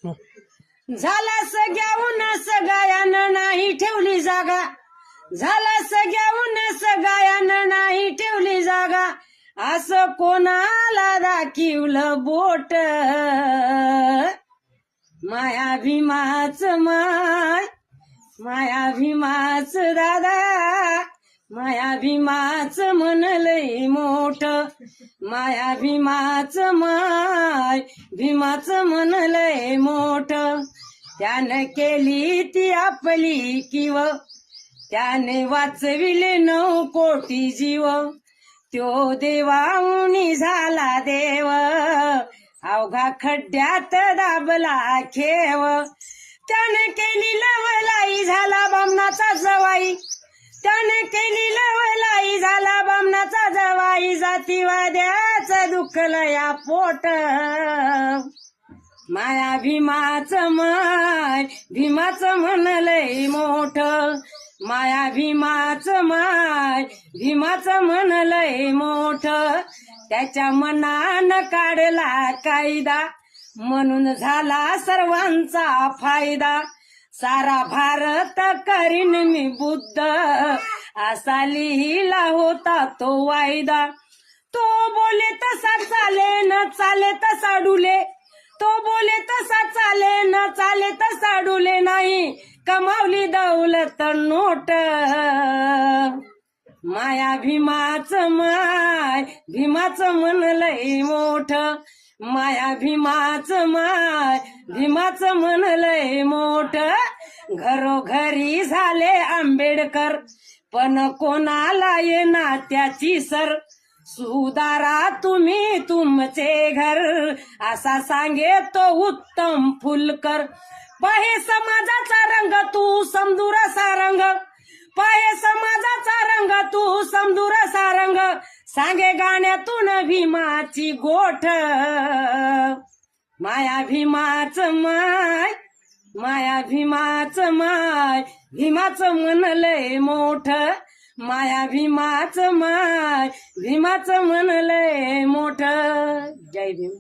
झाला सगळ्याहून सगळ्यानं नाही ठेवली जागा, झाला सगळ्याहून सगळ्यानं नाही ठेवली जागा, असं कोणाला दाखिवलं बोट, माया भीमाच माया भीमाच दादा, माया भीमाच मन लय मोठ, माया भीमाच भीमाच मन लय मोठ, त्यानं केली ती आपली किव, त्याने वाचविले 9 कोटी जीव, त्यो देवाहुनी झाला देव, अवघा खड्ड्यात दाबला खेव, त्याने केली लवलाई झाला बामणाचा जवाई, त्याने केली लवलाई झाला बामणाचा जवाई, जातीवाद्याचं दुखलं या पोट, माया भीमाच भीमाच मन लय मोठ, माया भीमाच भीमाच मन लय मोठ, त्याच्या मनानं काढला कायदा, म्हणून झाला सर्वांचा फायदा, सारा भारत करीन मी बुद्ध, असा लिहिला होता तो वायदा, तो बोले तसा चाले न चाले तसा डुले, तो बोले तसा चाले न चाले तसा डुले, नाही कमावली दौलत नोट, माया भीमाच भीमाच मन लय मोठ, माया भीमाच भीमाच मन लय मोठ, घरोघरी झाले आंबेडकर, पण कोणाला येना त्याची सर, सुधारा तुम्ही तुमचे घर, असा सांगे तो उत्तम फुलकर, पाहे समाजाचा रंग तू समदूर सारंग, पाहे समाजाचा रंग तू समदूर सारंग, सांगे गाण्यातून भीमाची गोठ, माया भीमाच माया भीमाच भीमाच मन लय मोठ, माया भीमाच भीमाच मन लय मोठ. जय भीम.